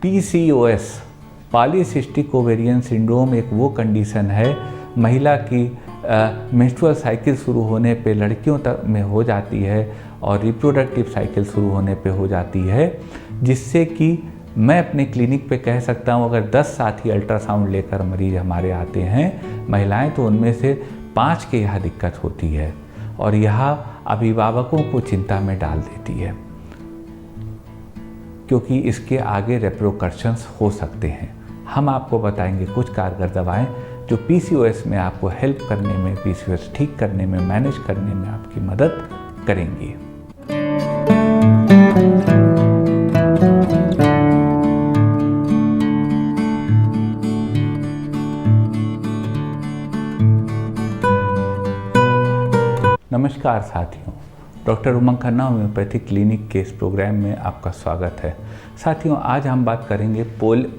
PCOS polycystic ovarian syndrome एक वो condition है महिला की मेंस्ट्रुअल साइकिल शुरू होने पे लड़कियों तक में हो जाती है और रिप्रोडक्टिव साइकिल शुरू होने पे हो जाती है, जिससे कि मैं अपने क्लिनिक पे कह सकता हूँ अगर 10 साथी अल्ट्रासाउंड लेकर मरीज हमारे आते हैं महिलाएं, तो उनमें से 5 के यह दिक्कत होती है और यह अभिभावकों को चिंता में डाल देती है क्योंकि इसके आगे रेप्रोकर्शंस हो सकते हैं। हम आपको बताएंगे कुछ कारगर दवाएं जो PCOS में आपको हेल्प करने में, PCOS ठीक करने में, मैनेज करने में आपकी मदद करेंगी। नमस्कार साथियों, डॉक्टर उमंग खन्ना होम्योपैथिक क्लिनिक के इस प्रोग्राम में आपका स्वागत है। साथियों, आज हम बात करेंगे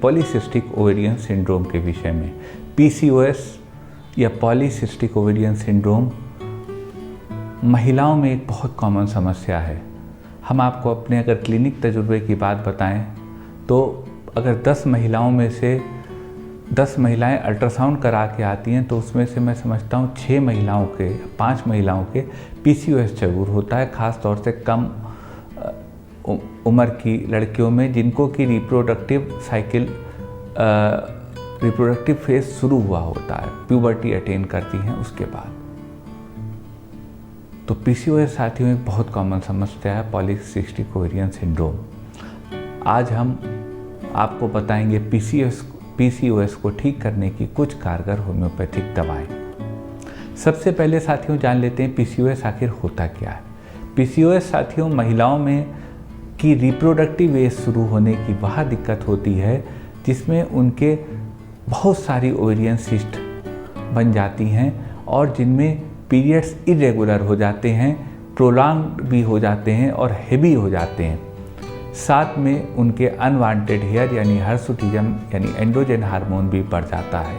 पॉलीसिस्टिक ओवेरियन सिंड्रोम के विषय में। PCOS या पॉलीसिस्टिक ओवेरियन सिंड्रोम महिलाओं में एक बहुत कॉमन समस्या है। हम आपको अपने अगर क्लिनिक तजुर्बे की बात बताएं तो अगर 10 महिलाओं में से 10 महिलाएं अल्ट्रासाउंड करा के आती हैं तो उसमें से मैं समझता हूँ 6 महिलाओं के, 5 महिलाओं के PCOS जरूर होता है, ख़ास तौर से कम उम्र की लड़कियों में जिनको कि रिप्रोडक्टिव फेज शुरू हुआ होता है, प्यूबर्टी अटेन करती हैं उसके बाद। तो PCOS साथियों एक बहुत कॉमन समस्या है, पॉलीसिस्टिक ओवेरियन सिंड्रोम। आज हम आपको बताएंगे PCOS को ठीक करने की कुछ कारगर होम्योपैथिक दवाएं। सबसे पहले साथियों जान लेते हैं PCOS आखिर होता क्या है। PCOS साथियों महिलाओं में की रिप्रोडक्टिव एज शुरू होने की वह दिक्कत होती है जिसमें उनके बहुत सारी ओवेरियन सिस्ट बन जाती हैं और जिनमें पीरियड्स इरेगुलर हो जाते हैं, प्रोलॉन्ग भी हो जाते हैं और हेवी हो जाते हैं। साथ में उनके अनवांटेड हेयर यानी हर्सुटिज्म यानी एंड्रोजन हार्मोन भी बढ़ जाता है।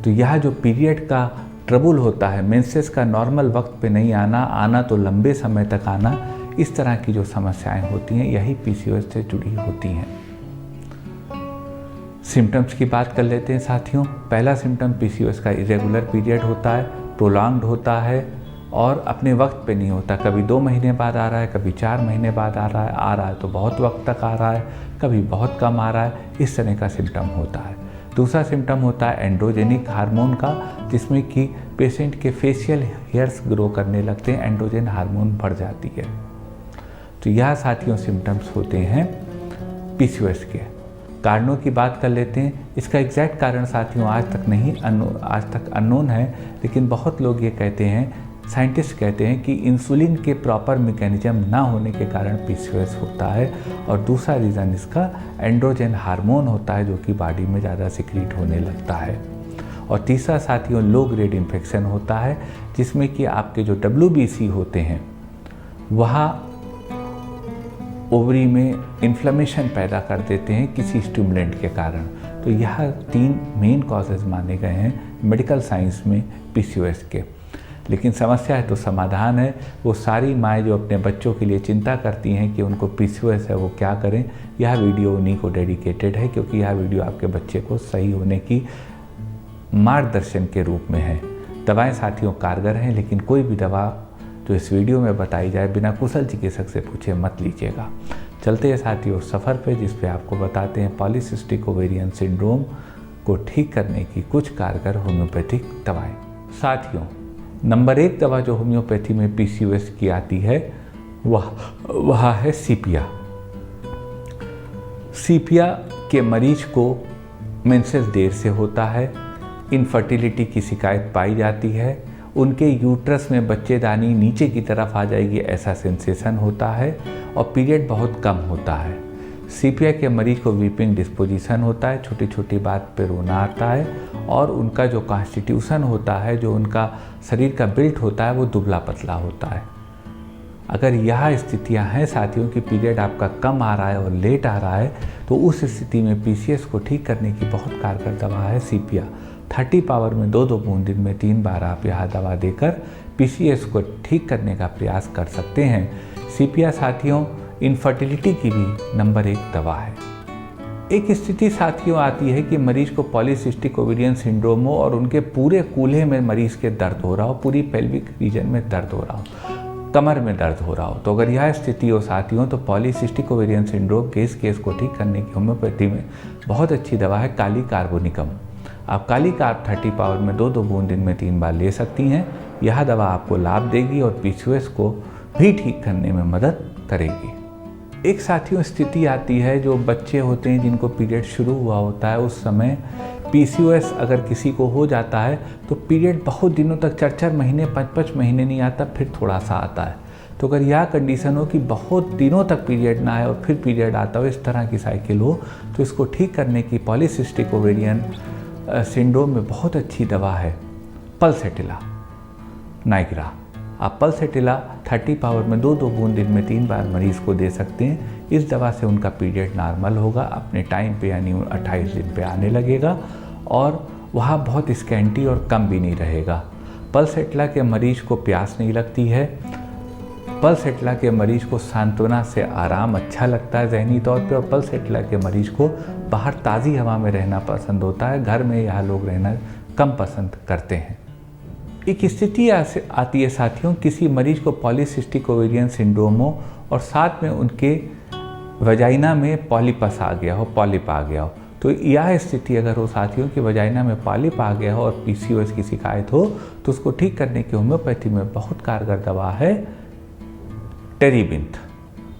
तो यह जो पीरियड का ट्रबल होता है, मेंसेस का नॉर्मल वक्त पे नहीं आना तो लंबे समय तक आना, इस तरह की जो समस्याएं होती हैं यही PCOS से जुड़ी होती हैं। सिम्टम्स की बात कर लेते हैं साथियों। पहला सिम्टम PCOS का इरेगुलर पीरियड होता है, प्रोलॉन्ग्ड होता है और अपने वक्त पे नहीं होता। कभी 2 महीने बाद आ रहा है, कभी 4 महीने बाद आ रहा है तो बहुत वक्त तक आ रहा है, कभी बहुत कम आ रहा है, इस तरह का सिम्टम होता है। दूसरा सिम्टम होता है एंड्रोजेनिक हार्मोन का, जिसमें कि पेशेंट के फेशियल हेयर्स ग्रो करने लगते हैं, एंड्रोजन हार्मोन बढ़ जाती है। तो यह साथियों सिम्टम्स होते हैं PCOS के। कारणों की बात कर लेते हैं। इसका एग्जैक्ट कारण साथियों आज तक अननोन है, लेकिन बहुत लोग ये कहते हैं, साइंटिस्ट कहते हैं कि इंसुलिन के प्रॉपर मैकेनिज्म ना होने के कारण PCOS होता है और दूसरा रीज़न इसका एंड्रोजन हार्मोन होता है जो कि बॉडी में ज़्यादा सिक्रीट होने लगता है। और तीसरा साथियों लो ग्रेड इन्फेक्शन होता है जिसमें कि आपके जो WBC होते हैं वह ओवरी में इन्फ्लेमेशन पैदा कर देते हैं किसी स्टिमुलेंट के कारण। तो यह 3 मेन कॉजेज़ माने गए हैं मेडिकल साइंस में PCOS के। लेकिन समस्या है तो समाधान है। वो सारी माएँ जो अपने बच्चों के लिए चिंता करती हैं कि उनको PCOS है वो क्या करें, यह वीडियो उन्हीं को डेडिकेटेड है क्योंकि यह वीडियो आपके बच्चे को सही होने की मार्गदर्शन के रूप में है। दवाएं साथियों कारगर हैं, लेकिन कोई भी दवा जो इस वीडियो में बताई जाए बिना कुशल चिकित्सक से पूछे मत लीजिएगा। चलते हैं साथियों सफ़र पे, जिस पे आपको बताते हैं पॉलीसिस्टिक ओवेरियन सिंड्रोम को ठीक करने की कुछ कारगर होम्योपैथिक दवाएं। साथियों नंबर 1 दवा जो होम्योपैथी में PCOS की आती है वह है सीपिया। सीपिया के मरीज को मेंसेस देर से होता है, इनफर्टिलिटी की शिकायत पाई जाती है, उनके यूट्रस में बच्चेदानी नीचे की तरफ आ जाएगी ऐसा सेंसेशन होता है और पीरियड बहुत कम होता है। सीपिया के मरीज को वीपिंग डिस्पोजिशन होता है, छोटी छोटी बात पे रोना आता है और उनका जो कॉन्स्टिट्यूशन होता है, जो उनका शरीर का बिल्ट होता है वो दुबला पतला होता है। अगर यह स्थितियां हैं साथियों कि पीरियड आपका कम आ रहा है और लेट आ रहा है तो उस स्थिति में PCOS को ठीक करने की बहुत कारगर दवा है सीपिया। 30 पावर में 2-2 बूंद दिन में 3 बार आप यह दवा देकर PCOS को ठीक करने का प्रयास कर सकते हैं। सीपिया साथियों इनफर्टिलिटी की भी नंबर 1 दवा है। एक स्थिति साथियों आती है कि मरीज को पॉलीसिस्टिक ओवेरियन सिंड्रोम हो और उनके पूरे कूल्हे में मरीज के दर्द हो रहा हो, पूरी पेल्विक रीजन में दर्द हो रहा हो, कमर में दर्द हो रहा हो। तो अगर यह स्थिति हो साथियों तो पॉलीसिस्टिक ओवेरियन सिंड्रोम के इस केस को ठीक करने की होम्योपैथी में बहुत अच्छी दवा है काली कार्बोनिकम। आप काली कार्ब 30 पावर में 2-2 बूंद दिन में 3 बार ले सकती हैं। यह दवा आपको लाभ देगी और पीसीओएस को भी ठीक करने में मदद करेगी। एक साथियों स्थिति आती है जो बच्चे होते हैं जिनको पीरियड शुरू हुआ होता है, उस समय पीसीओएस अगर किसी को हो जाता है तो पीरियड बहुत दिनों तक 4-4 महीने 5-5 महीने नहीं आता, फिर थोड़ा सा आता है। तो अगर यह कंडीशन हो कि बहुत दिनों तक पीरियड ना आए और फिर पीरियड आता हो, इस तरह की साइकिल हो, तो इसको ठीक करने की पॉलीसिस्टिक ओवेरियन सिंड्रोम में बहुत अच्छी दवा है पल्सेटिला नाइग्रा। आप पल्सेटिला 30 पावर में 2-2 बूंद दिन में 3 बार मरीज़ को दे सकते हैं। इस दवा से उनका पीरियड नॉर्मल होगा, अपने टाइम पे यानी 28 दिन पे आने लगेगा और वहाँ बहुत स्कैंटी और कम भी नहीं रहेगा। पल्सेटिला के मरीज़ को प्यास नहीं लगती है। पल्सेटिला के मरीज़ को सांत्वना से आराम अच्छा लगता है जहनी तौर पे, और पल्सेटिला के मरीज़ को बाहर ताज़ी हवा में रहना पसंद होता है, घर में यहाँ लोग रहना कम पसंद करते हैं। एक स्थिति आती है साथियों, किसी मरीज को पॉलीसिस्टिक ओवेरियन सिंड्रोम हो और साथ में उनके वजाइना में पॉलिपस आ गया हो, पॉलिप आ गया हो। तो यह स्थिति अगर हो साथियों कि वजाइना में पॉलिप आ गया हो और पीसीओएस की शिकायत हो, तो उसको ठीक करने की होम्योपैथी में बहुत कारगर दवा है टेरीबिंथ।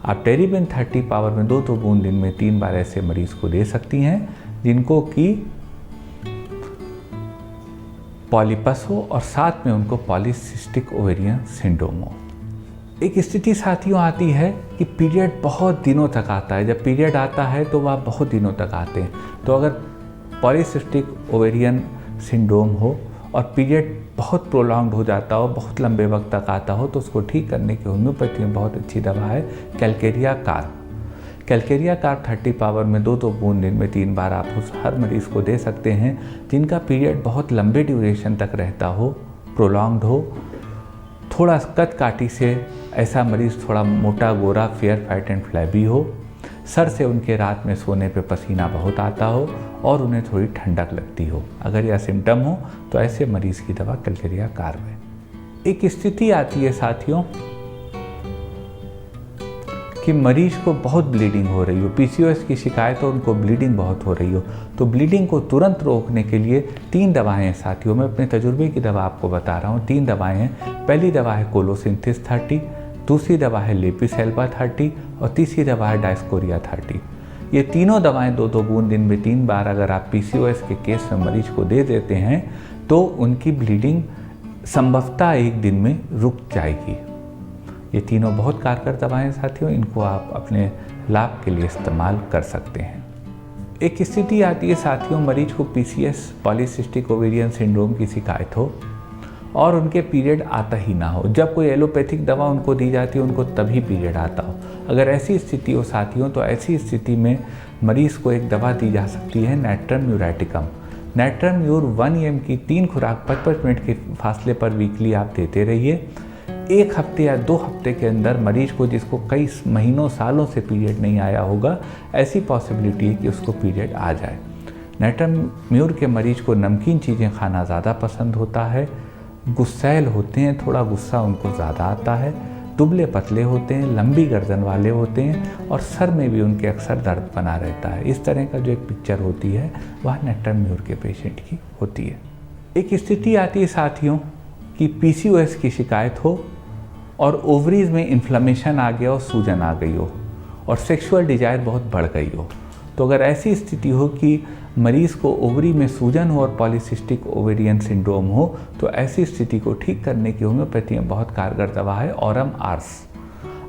आप टेरीबिंथ 30 पावर में 2-2 बूंद दिन में 3 बार ऐसे मरीज को दे सकती हैं जिनको कि पॉलिपस हो और साथ में उनको पॉलीसिस्टिक ओवेरियन सिंड्रोम हो। एक स्थिति साथियों आती है कि पीरियड बहुत दिनों तक आता है। जब पीरियड आता है तो वह बहुत दिनों तक आते हैं। तो अगर पॉलीसिस्टिक ओवेरियन सिंड्रोम हो और पीरियड बहुत प्रोलॉन्ग्ड हो जाता हो, बहुत लंबे वक्त तक आता हो, तो उसको ठीक करने की होम्योपैथी में बहुत अच्छी दवा है Calcarea carb. Calcarea carb 30 power में 2-2 बूंद दिन में 3 बार आप उस हर मरीज़ को दे सकते हैं जिनका पीरियड बहुत लंबे ड्यूरेशन तक रहता हो, प्रोलॉन्ग्ड हो, थोड़ा कद काठी से ऐसा मरीज़ थोड़ा मोटा गोरा फेयर फाइट एंड फ्लैबी हो, सर से उनके रात में सोने पे पसीना बहुत आता हो और उन्हें थोड़ी ठंडक लगती हो। अगर यह सिम्टम हो तो ऐसे मरीज़ की दवा कैलकेरिया कार्ब है। एक स्थिति आती है साथियों कि मरीज को बहुत ब्लीडिंग हो रही हो, पीसीओएस की शिकायत हो, उनको ब्लीडिंग बहुत हो रही हो, तो ब्लीडिंग को तुरंत रोकने के लिए 3 दवाएं हैं साथियों। मैं अपने तजुर्बे की दवा आपको बता रहा हूँ। 3 दवाएं हैं। पहली दवा है कोलोसिंथिस 30, दूसरी दवा है लेपिसेल्वा 30 और तीसरी दवा है डायस्कोरिया 30। ये तीनों दवाएं 2-2 बूंद दिन में 3 बार अगर आप पीसीओएस के केस में मरीज को दे देते हैं तो उनकी ब्लीडिंग संभवतः 1 दिन में रुक जाएगी। ये तीनों बहुत कारगर दवाएं साथियों, इनको आप अपने लाभ के लिए इस्तेमाल कर सकते हैं। एक स्थिति आती है साथियों, मरीज को पीसीएस पॉलीसिस्टिक ओवेरियन सिंड्रोम की शिकायत हो और उनके पीरियड आता ही ना हो। जब कोई एलोपैथिक दवा उनको दी जाती है उनको तभी पीरियड आता हो। अगर ऐसी स्थिति हो साथियों तो ऐसी स्थिति में मरीज को एक दवा दी जा सकती है नैट्रम म्यूरेटिकम। नैट्रम म्यूर 1 EM की 3 खुराक 55 मिनट के फासले पर वीकली आप देते रहिए। 1 हफ्ते या 2 हफ्ते के अंदर मरीज को, जिसको कई महीनों सालों से पीरियड नहीं आया होगा, ऐसी पॉसिबिलिटी है कि उसको पीरियड आ जाए। नैट्रम म्यूर के मरीज को नमकीन चीज़ें खाना ज़्यादा पसंद होता है, गुस्सैल होते हैं, थोड़ा गुस्सा उनको ज़्यादा आता है, दुबले पतले होते हैं, लंबी गर्दन वाले होते हैं और सर में भी उनके अक्सर दर्द बना रहता है। इस तरह का जो एक पिक्चर होती है वह नैट्रम म्यूर के पेशेंट की होती है। एक स्थिति आती है साथियों कि पीसीओएस की शिकायत हो और ओवरीज में इन्फ्लेमेशन आ गया हो, सूजन आ गई हो और सेक्सुअल डिजायर बहुत बढ़ गई हो। तो अगर ऐसी स्थिति हो कि मरीज़ को ओवरी में सूजन हो और पॉलीसिस्टिक ओवेरियन सिंड्रोम हो, तो ऐसी स्थिति को ठीक करने की होम्योपैथी में बहुत कारगर दवा है ऑरम आर्स।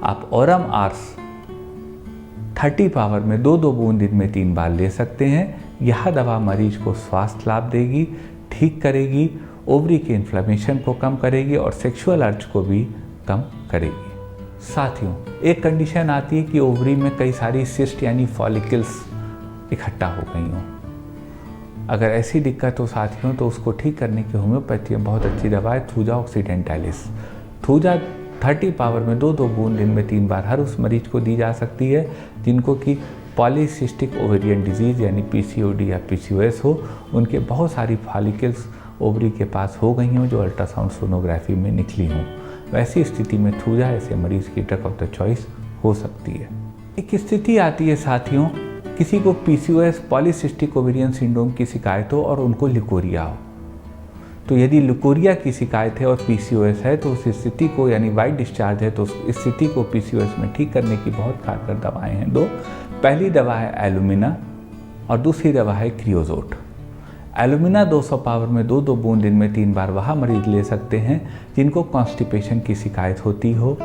आप ऑरम आर्स 30 पावर में 2-2 बूंद दिन में 3 बार ले सकते हैं। यह दवा मरीज को स्वास्थ्य लाभ देगी, ठीक करेगी, ओवरी के इन्फ्लेमेशन को कम करेगी और सेक्सुअल अर्ज को भी कम करेगी। साथियों, एक कंडीशन आती है कि ओवरी में कई सारी सिस्ट यानी फॉलिकल्स इकट्ठा हो गई हों। अगर ऐसी दिक्कत हो साथियों तो उसको ठीक करने की होम्योपैथी में बहुत अच्छी दवा है थूजा ऑक्सीडेंटालिस। थूजा 30 पावर में 2-2 बूंद दिन में 3 बार हर उस मरीज को दी जा सकती है जिनको कि पॉलीसिस्टिक ओवेरियन डिजीज़ यानी पीसीओडी या पीसीओएस हो, उनके बहुत सारी फॉलिकल्स ओवरी के पास हो गई हों जो अल्ट्रासाउंड सोनोग्राफी में निकली हों। वैसी स्थिति में थूजा ऐसे मरीज की ड्रग ऑफ द चॉइस हो सकती है। एक स्थिति आती है साथियों, किसी को पीसीओएस पॉलीसिस्टिक ओवेरियन सिंड्रोम की शिकायत हो और उनको लिकोरिया हो। तो यदि लिकोरिया की शिकायत है और पीसीओएस है तो उस स्थिति को, यानी वाइट डिस्चार्ज है, तो उस स्थिति को पीसीओएस में ठीक करने की बहुत कारगर दवाएं हैं दो। पहली दवा है एलुमिना और दूसरी दवा है क्रियोजोट। एलुमिना 200 पावर में 2-2 बूंद दिन में 3 बार वह मरीज ले सकते हैं जिनको कॉन्स्टिपेशन की शिकायत होती हो,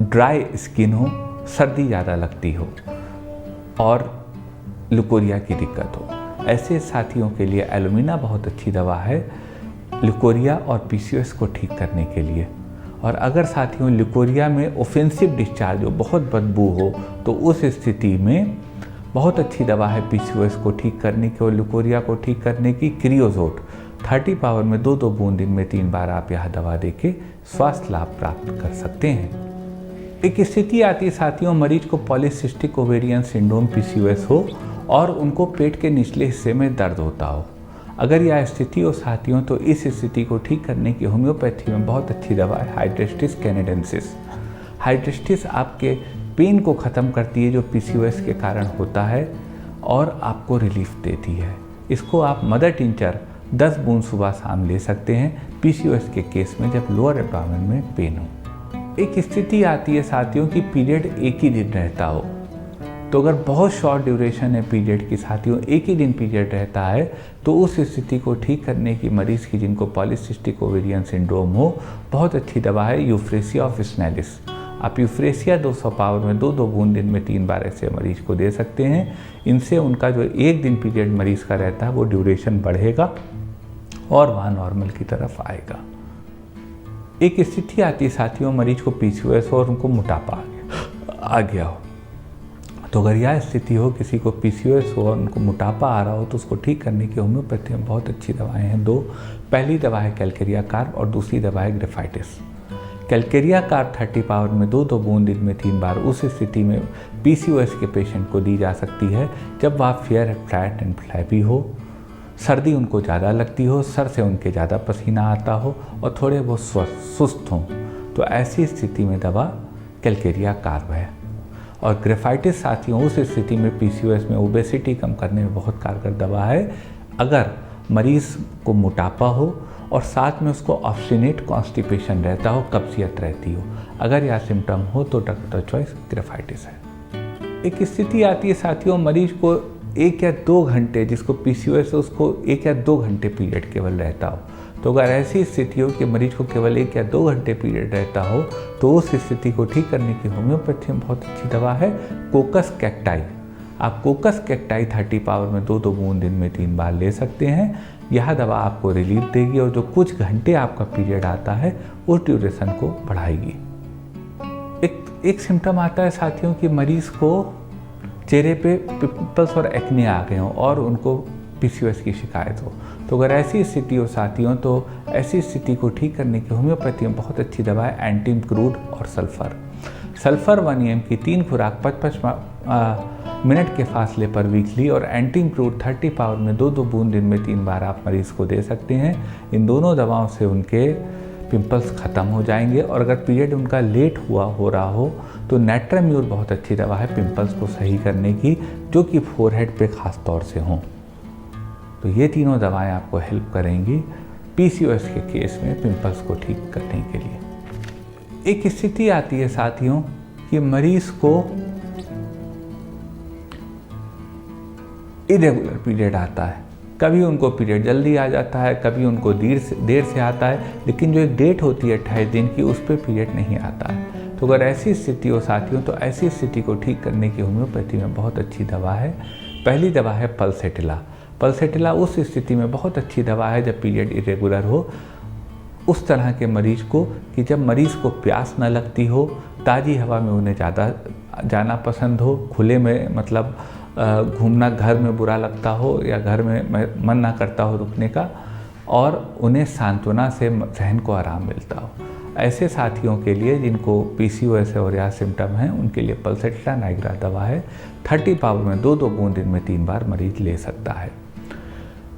ड्राई स्किन हो, सर्दी ज़्यादा लगती हो और लिकोरिया की दिक्कत हो। ऐसे साथियों के लिए एलुमिना बहुत अच्छी दवा है लिकोरिया और पीसीओएस को ठीक करने के लिए। और अगर साथियों लिकोरिया में ऑफेंसिव डिस्चार्ज हो, बहुत बदबू हो, तो उस स्थिति में बहुत अच्छी दवा है पीसीओएस को ठीक करने की और लिकोरिया को ठीक करने की क्रियोजोट। 30 पावर में 2-2 बूंद दिन में 3 बार आप यह दवा देके स्वास्थ्य लाभ प्राप्त कर सकते हैं। एक स्थिति आती है साथियों, मरीज को पॉलीसिस्टिक ओवेरियन सिंड्रोम पीसीओएस हो और उनको पेट के निचले हिस्से में दर्द होता हो। अगर यह स्थिति हो साथियों तो इस स्थिति को ठीक करने की होम्योपैथी में बहुत अच्छी दवा है हाइड्रेस्टिस कैनेडेंसिस। हाइड्रेस्टिस आपके पेन को ख़त्म करती है जो पीसीओएस के कारण होता है और आपको रिलीफ देती है। इसको आप मदर टिंचर 10 बूंद सुबह शाम ले सकते हैं पीसीओएस के केस में जब लोअर एब्डोमेन में पेन हो। एक स्थिति आती है साथियों कि पीरियड एक ही दिन रहता हो। तो अगर बहुत शॉर्ट ड्यूरेशन है पीरियड की साथियों, एक ही दिन पीरियड रहता है, तो उस स्थिति को ठीक करने की मरीज़ की जिनको पॉलीसिस्टिक ओवेरियन सिंड्रोम हो, बहुत अच्छी दवा है यूफ्रेसिया ऑफ स्नेलिस। आप यूफ्रेसिया 200 पावर में 2-2 बूंद दिन में 3 बार ऐसे मरीज को दे सकते हैं। इनसे उनका जो एक दिन पीरियड मरीज़ का रहता है वो ड्यूरेशन बढ़ेगा और वहाँ नॉर्मल की तरफ आएगा। एक स्थिति आती है साथियों, मरीज को पीसीओएस हो और उनको मोटापा आ गया हो। तो अगर यह स्थिति हो, किसी को पीसीओएस हो और उनको मोटापा आ रहा हो, तो उसको ठीक करने की होम्योपैथी में बहुत अच्छी दवाएं हैं दो। पहली दवा है कैलकेरिया कार्ब और दूसरी दवा है ग्रेफाइटिस। कैलकेरिया कार्ब 30 पावर में 2-2 बूंद दिन में 3 बार उस स्थिति में पीसीओएस के पेशेंट को दी जा सकती है जब वह फेयर फ्लैट एंड फ्लैपी हो, सर्दी उनको ज़्यादा लगती हो, सर से उनके ज़्यादा पसीना आता हो और थोड़े बहुत सुस्त हों। तो ऐसी स्थिति में दवा कैलकेरिया कार्ब है। और ग्रेफाइटिस साथियों उस स्थिति में पीसीओएस में ओबेसिटी कम करने में बहुत कारगर दवा है। अगर मरीज़ को मोटापा हो और साथ में उसको ऑब्स्टिनेट कॉन्स्टिपेशन रहता हो, कब्जियत रहती हो, अगर यह सिम्टम हो तो डॉक्टर चॉइस ग्रेफाइटिस है। एक स्थिति आती है साथियों, मरीज को 1 या 2 घंटे, जिसको पीसीओएस है उसको 1 या 2 घंटे पीरियड केवल रहता हो। तो अगर ऐसी स्थिति हो कि मरीज को केवल 1 या 2 घंटे पीरियड रहता हो, तो उस स्थिति को ठीक करने की होम्योपैथी में बहुत अच्छी दवा है कोकस कैक्टाई। आप कोकस कैक्टाई 30 पावर में 2-2 बूंद दिन में 3 बार ले सकते हैं। यह दवा आपको रिलीफ देगी और जो कुछ घंटे आपका पीरियड आता है उस ड्यूरेशन को बढ़ाएगी। एक सिम्टम आता है साथियों कि मरीज को चेहरे पे पिंपल्स और एक्ने आ गए हों और उनको पीसीओएस की शिकायत हो। तो अगर ऐसी स्थिति हो साथियों, तो ऐसी स्थिति को ठीक करने की होम्योपैथी में बहुत अच्छी दवा है एंटीम क्रूड और सल्फर। सल्फर 1 EM की 3 खुराक 55 मिनट के फासले पर वीकली और एंटीम क्रूड 30 पावर में 2-2 बूंद दिन में 3 बार आप मरीज़ को दे सकते हैं। इन दोनों दवाओं से उनके पिंपल्स ख़त्म हो जाएंगे। और अगर पीरियड उनका लेट हो रहा हो तो नेट्राम्यूर बहुत अच्छी दवा है पिंपल्स को सही करने की, जो कि फोरहेड पे ख़ास तौर से हों। तो ये तीनों दवाएं आपको हेल्प करेंगी पीसीओएस के केस में पिंपल्स को ठीक करने के लिए। एक स्थिति आती है साथियों कि मरीज़ को इरेगुलर पीरियड आता है, कभी उनको पीरियड जल्दी आ जाता है, कभी उनको देर से आता है, लेकिन जो एक डेट होती है 28 दिन की उस पर पीरियड नहीं आता है। तो अगर ऐसी स्थिति हो साथियों, तो ऐसी स्थिति को ठीक करने की होम्योपैथी में बहुत अच्छी दवा है। पहली दवा है पल्सेटिला। पल्सेटिला उस स्थिति में बहुत अच्छी दवा है जब पीरियड इरेगुलर हो, उस तरह के मरीज को कि जब मरीज़ को प्यास न लगती हो, ताज़ी हवा में उन्हें ज़्यादा जाना पसंद हो, खुले में मतलब घूमना घर में बुरा लगता हो या घर में मन ना करता हो रुकने का, और उन्हें सांत्वना से जहन को आराम मिलता हो। ऐसे साथियों के लिए जिनको PCOS और या सिम्टम हैं, उनके लिए पल्सेट्रा नाइग्रा दवा है। 30 पावर में 2-2 बूंद दिन में 3 बार मरीज ले सकता है।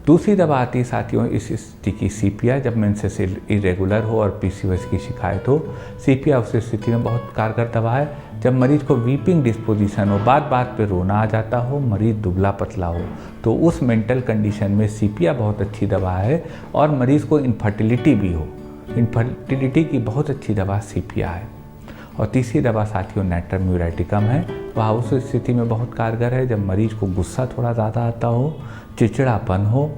दूसरी दवा आती है साथियों इस स्थिति की CPI, जब मेंसेस इरेगुलर हो और PCOS की शिकायत हो। CPI उस स्थिति में बहुत कारगर दवा है जब मरीज को वीपिंग डिस्पोजिशन हो, बात बात पे रोना आ जाता हो, मरीज दुबला पतला हो, तो उस मेंटल कंडीशन में CPI बहुत अच्छी दवा है। और मरीज को इनफर्टिलिटी भी हो, इनफर्टिलिटी की बहुत अच्छी दवा CPI है। और तीसरी दवा साथियों नेट्रम म्यूरेटिकम है। वह उस स्थिति में बहुत कारगर है जब मरीज को गुस्सा थोड़ा ज़्यादा आता हो, चिड़चिड़ापन हो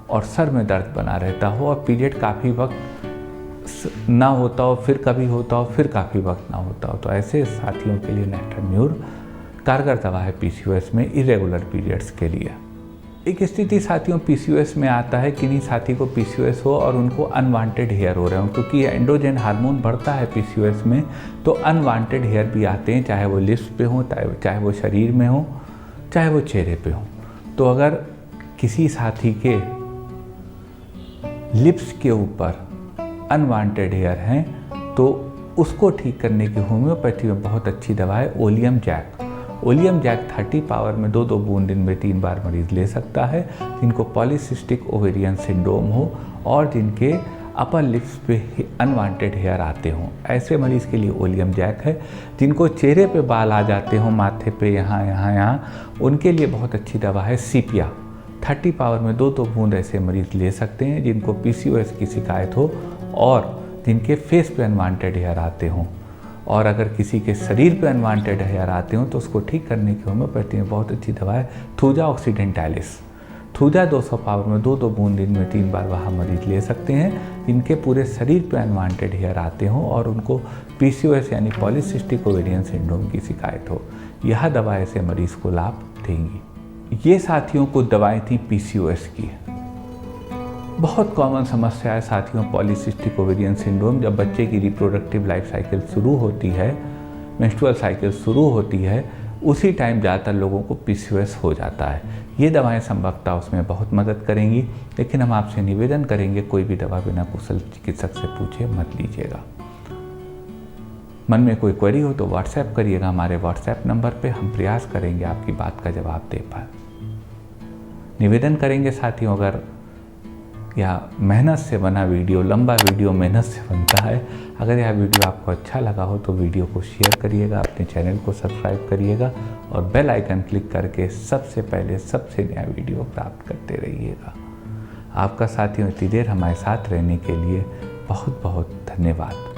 और सर में दर्द बना रहता हो और पीरियड काफ़ी वक्त ना होता हो, फिर कभी होता हो, फिर काफ़ी वक्त ना होता हो। तो ऐसे साथियों के लिए नेट्रम म्यूर कारगर दवा है PCOS में इरेगुलर पीरियड्स के लिए। एक स्थिति साथियों PCOS में आता है, किन्हीं साथी को PCOS हो और उनको अनवांटेड हेयर हो रहे हो, क्योंकि एंड्रोजन हार्मोन बढ़ता है PCOS में, तो अनवांटेड हेयर भी आते हैं, चाहे वो लिप्स पे हो, चाहे वो शरीर में हो, चाहे वो चेहरे पे हो। तो अगर किसी साथी के लिप्स के ऊपर अनवांटेड हेयर हैं तो उसको ठीक करने की होम्योपैथी में बहुत अच्छी दवा है ओलियम जैक। ओलियम जैक 30 पावर में 2-2 बूंद दिन में 3 बार मरीज ले सकता है, जिनको पॉलीसिस्टिक ओवेरियन सिंड्रोम हो और जिनके अपर लिप्स पे अनवांटेड हेयर आते हों। ऐसे मरीज़ के लिए ओलियम जैक है। जिनको चेहरे पे बाल आ जाते हों, माथे पे यहाँ, उनके लिए बहुत अच्छी दवा है सीपिया। 30 पावर में 2-2 बूंद ऐसे मरीज़ ले सकते हैं जिनको PCOS की शिकायत हो और जिनके फेस पे अनवांटेड हेयर आते हों। और अगर किसी के शरीर पे अनवांटेड हेयर आते हों तो उसको ठीक करने की होम्योपैथी में बहुत अच्छी दवा है थूजा ऑक्सीडेंटालिस। थूजा 200 पावर में 2-2 बूंद दिन में 3 बार वह मरीज ले सकते हैं जिनके पूरे शरीर पे अनवांटेड हेयर आते हों और उनको PCOS यानी पॉलीसिस्टिक ओवेरियन सिंड्रोम की शिकायत हो। यह दवा ऐसे मरीज को लाभ देंगी। ये साथियों को दवाएं थी PCOS की। बहुत कॉमन समस्या है साथियों पॉलीसिस्टिक ओवेरियन सिंड्रोम। जब बच्चे की रिप्रोडक्टिव लाइफ साइकिल शुरू होती है, मेंस्ट्रुअल साइकिल शुरू होती है, उसी टाइम ज़्यादातर लोगों को PCOS हो जाता है। ये दवाएं संभवतः उसमें बहुत मदद करेंगी, लेकिन हम आपसे निवेदन करेंगे कोई भी दवा बिना कुशल चिकित्सक से पूछे मत लीजिएगा। मन में कोई क्वेरी हो तो व्हाट्सएप करिएगा हमारे व्हाट्सएप नंबर पे, हम प्रयास करेंगे आपकी बात का जवाब दे पाए। निवेदन करेंगे साथियों, अगर या मेहनत से बना वीडियो, लंबा वीडियो मेहनत से बनता है, अगर यह वीडियो आपको अच्छा लगा हो तो वीडियो को शेयर करिएगा, अपने चैनल को सब्सक्राइब करिएगा और बेल आइकन क्लिक करके सबसे पहले सबसे नया वीडियो प्राप्त करते रहिएगा। आपका साथियों इतनी देर हमारे साथ रहने के लिए बहुत बहुत धन्यवाद।